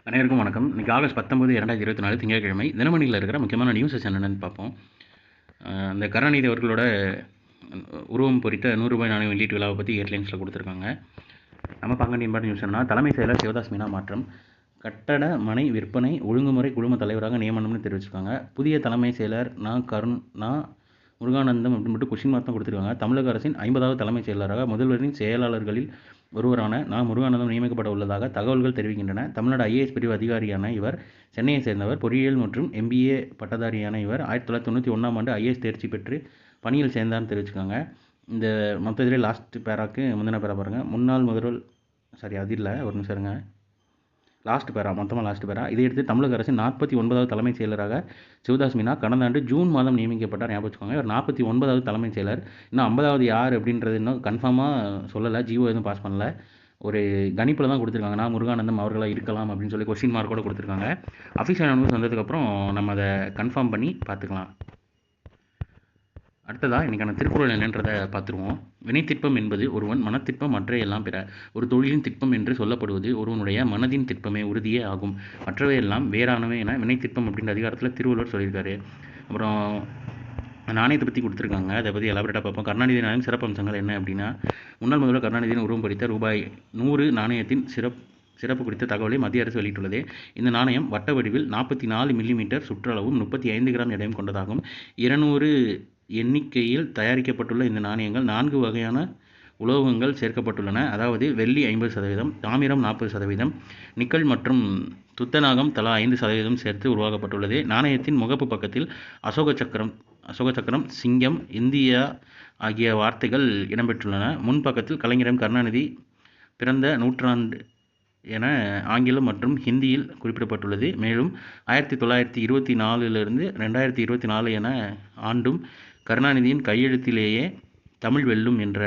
அனைவருக்கும் வணக்கம். இன்றைக்கி ஆகஸ்ட் 19, 2024 திங்கட்கிழமை. தினமணியில் இருக்கிற முக்கியமான நியூஸஸ் என்னென்னு பார்ப்போம். அந்த கருணாநிதி அவர்களோட உருவம் பொறித்த ரூ. 100 நாணயம் வெளியீட்டு விழாவை பற்றி ஹெட்லைன்ஸில் கொடுத்துருக்காங்க. நம்ம பார்க்க வேண்டிய இம்பார்ட்டன் நியூஸ் என்னன்னா, தலைமை செயலர் சிவதாஸ் மீனா மாற்றம், கட்டட மனை விற்பனை ஒழுங்குமுறை குழும தலைவராக நியமனம்னு தெரிவிச்சிருக்காங்க. புதிய தலைமை செயலர் முருகானந்தம் அப்படின்னு மட்டும் கொஸ்டின் மார்க் தான் கொடுத்துருக்காங்க. தமிழக அரசின் 50வது தலைமைச் செயலராக முதல்வரின் செயலாளர்களில் ஒருவரான முருகானந்தம் நியமிக்கப்பட உள்ளதாக தகவல்கள் தெரிவிக்கின்றன. தமிழ்நாடு ஐஏஎஸ் பிரிவு அதிகாரியான இவர் சென்னையை சேர்ந்தவர். பொறியியல் மற்றும் MBA பட்டதாரியான இவர் 1991ஆம் ஆண்டு ஐஏஎஸ் தேர்ச்சி பெற்று பணியில் சேர்ந்தார்னு தெரிவிச்சிருக்காங்க. இந்த மொத்தத்திலே லாஸ்ட் பேராக்கு முந்தின பேரா பாருங்கள். முன்னாள் முதல்வர் அது இல்லை, ஒரு நிமிஷம் இருங்க. மொத்தமாக லாஸ்ட் பேரா. இதையடுத்து தமிழக அரசின் 49வது தலைமைச் செயலராக சிவதாஸ் மீனா கடந்த ஆண்டு ஜூன் மாதம் நியமிக்கப்பட்டார். ஞாபகம் வச்சுக்கோங்க. இவர் 49வது தலைமைச் செயலர். இன்னும் 50வது யார் அப்படின்றது இன்னும் கன்ஃபார்மாக சொல்லலை. ஜிஓ எதுவும் பாஸ் பண்ணல. ஒரு கணிப்பில் தான் கொடுத்துருக்காங்க. முருகானந்தம் அவர்களாக இருக்கலாம் அப்படின்னு சொல்லி கொஸ்டின் மார்க்கோட கொடுத்துருக்காங்க. அஃபிஷியல் அனௌன்ஸ் வந்ததுக்கப்புறம் நம்ம அதை கன்ஃபார்ம் பண்ணி பார்த்துக்கலாம். அடுத்ததாக இன்றைக்கான திருக்குறள் என்னன்றதை பார்த்துருவோம். வினைத்திற்பம் என்பது ஒருவன் மனத்திற்பம் மற்ற எல்லாம் பிற. ஒரு தொழிலின் திட்பம் என்று சொல்லப்படுவது ஒருவனுடைய மனதின் திட்பமே உறுதியே ஆகும். மற்றவையெல்லாம் வேறானவை என வினைத்திற்பம் அப்படின்ற அதிகாரத்தில் திருவள்ளுவர் சொல்லியிருக்காரு. அப்புறம் நாணயத்தை பற்றி கொடுத்துருக்காங்க. அதை பற்றி எலாபரேட்டாக பார்ப்போம். கருணாநிதி நாணயம் சிறப்பு அம்சங்கள் என்ன அப்படின்னா, முன்னாள் முதல்வர் கருணாநிதியின் உருவம் பொறித்த ரூபாய் 100 நாணயத்தின் சிறப்பு குறித்த தகவலை மத்திய அரசு வெளியிட்டுள்ளது. இந்த நாணயம் வட்ட வடிவில் 44 மில்லிமீட்டர் சுற்றளவும் 35 கிராம் எடையும் கொண்டதாகும். 200 எண்ணிக்கையில் தயாரிக்கப்பட்டுள்ள இந்த நாணயங்கள் 4 வகையான உலோகங்கள் சேர்க்கப்பட்டுள்ளன. அதாவது வெள்ளி 50%, தாமிரம் 40%, நிக்கல் மற்றும் துத்தநாகம் தலா 5% சேர்த்து உருவாக்கப்பட்டுள்ளது. நாணயத்தின் முகப்பு பக்கத்தில் அசோக சக்கரம், சிங்கம், இந்தியா ஆகிய வார்த்தைகள் இடம்பெற்றுள்ளன. முன்பக்கத்தில் கலைஞர் கருணாநிதி பிறந்த நூற்றாண்டு என ஆங்கிலம் மற்றும் ஹிந்தியில் குறிப்பிடப்பட்டுள்ளது. மேலும் 1924 2024 என ஆண்டும் கருணாநிதியின் கையெழுத்திலேயே தமிழ் வெல்லும் என்ற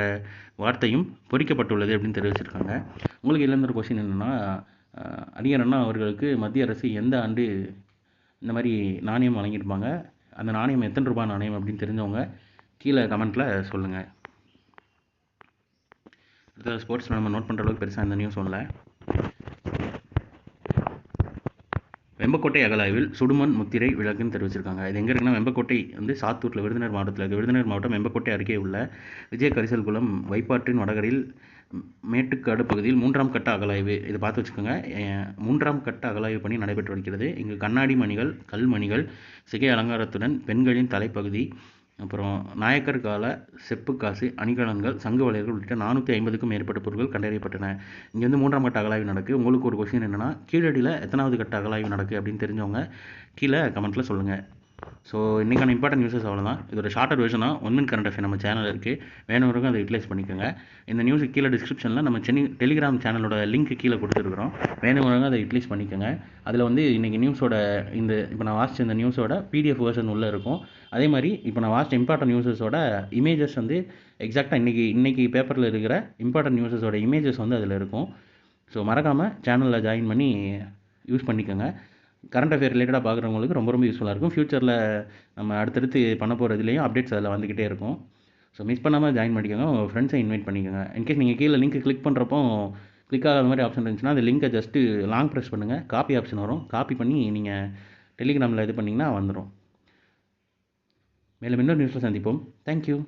வார்த்தையும் பொறிக்கப்பட்டுள்ளது அப்படின்னு தெரிவிச்சிருக்காங்க. உங்களுக்கு இதில் ஒரு கொஸ்டின் என்னென்னா, அறிஞர் அண்ணா அவர்களுக்கு மத்திய அரசு எந்த ஆண்டு இந்த மாதிரி நாணயம் வழங்கியிருப்பாங்க, அந்த நாணயம் எத்தனை ரூபாய் நாணயம் அப்படின்னு தெரிஞ்சவங்க கீழே கமெண்ட்டில் சொல்லுங்கள். அடுத்த ஸ்போர்ட்ஸ் நம்ம நோட் பண்ணுற அளவுக்கு பெருசாக இந்த நியூஸ் ஒன்றில். வெம்பக்கோட்டை அகழாய்வில் சுடுமண் முத்திரை விளக்குன்னு தெரிவிச்சிருக்காங்க. இது எங்கே இருக்குன்னா, வெம்பக்கோட்டை சாத்தூரில் விருதுநகர் மாவட்டத்தில் இருக்குது. விருதுநகர் மாவட்டம் வெம்பக்கோட்டை அருகே உள்ள விஜய கரிசல் குளம் வைப்பாற்றின் வடகரையில் மேட்டுக்காடு பகுதியில் 3ஆம் கட்ட அகழாய்வு. இதை பார்த்து வச்சுக்கோங்க. 3ஆம் கட்ட அகழாய்வு பணி நடைபெற்று வருகிறது. இங்கு கண்ணாடி மணிகள், கல்மணிகள், சிகை அலங்காரத்துடன் பெண்களின் தலைப்பகுதி, அப்புறம் நாயக்கர் கால செப்புக்காசு, அணிகலன்கள், சங்கு வளையல்கள் உள்ளிட்ட 450க்கும் மேற்பட்ட பொருட்கள் கண்டறியப்பட்டன. இங்கே 3ஆம் கட்ட அகழாய்வு நடக்குது. உங்களுக்கு ஒரு கொஸ்டின் என்னென்னா, கீழடியில் எத்தனாவது கட்ட அகழாய்வு நடக்குது அப்படின்னு தெரிஞ்சவங்க கீழே கமெண்ட்டில் சொல்லுங்கள். ஸோ இன்றைக்கான இம்பார்ட்டன்ட் நியூஸஸ் அவ்வளோதான். இதோட ஷார்ட்டர் வெர்ஷனாக 1 மினிட் கரண்ட் அஃபேர் நம்ம சேனல் இருக்குது. வேணுவரைக்கும் அதை யூட்டிலைஸ் பண்ணிக்கோங்க. இந்த நியூஸுக்கு கீழே டிஸ்கிரிப்ஷனில் நம்ம டெலிகிராம் சேனலோட லிங்க் கீழே கொடுத்துருக்குறோம். வேணுவரைக்கும் அதை யூட்டிலைஸ் பண்ணிக்கோங்க. அதில் இன்றைக்கி நியூஸோட இப்போ நான் வாசித்த இந்த நியூஸோட PDF வெர்ஷன் உள்ளே இருக்கும். அதே மாதிரி இப்போ நான் வாசித்த இம்பார்ட்டன்ட் நியூஸஸோட இமேஜஸ் எக்ஸாக்டாக இன்றைக்கி பேப்பரில் இருக்கிற இம்பார்ட்டன்ட் நியூஸஸோட இமேஜஸ் அதில் இருக்கும். ஸோ மறக்காமல் சேனலில் ஜாயின் பண்ணி யூஸ் பண்ணிக்கோங்க. கரண்ட் அஃபேர் ரிலேட்டடாக பார்க்குறவங்களுக்கு ரொம்ப யூஸ்ஃபுல்லாக இருக்கும். ஃப்யூச்சரில் நம்ம அடுத்தடுத்து பண்ண போகிறதுலேயும் அப்டேட்ஸ் அதில் வந்துக்கிட்டே இருக்கும். ஸோ மிஸ் பண்ணாமல் ஜாயின் பண்ணிக்கோங்க. உங்கள் ஃப்ரெண்ட்ஸை இன்வைட் பண்ணிக்கோங்க. இன்கேஸ் நீங்கள் கீழே லிங்க் கிளிக் பண்ணுறப்போ கிளிக் ஆகாத மாதிரி ஆப்ஷன் இருந்துச்சுன்னா அந்த லிங்கை ஜஸ்ட்டு லாங் ப்ரெஸ் பண்ணுங்கள். காப்பி ஆப்ஷன் வரும். காப்பி பண்ணி நீங்கள் டெலிகிராமில் இது பண்ணிங்கன்னா வந்துடும். மேலும் இன்னொரு நியூஸில் சந்திப்போம். தேங்க்யூ.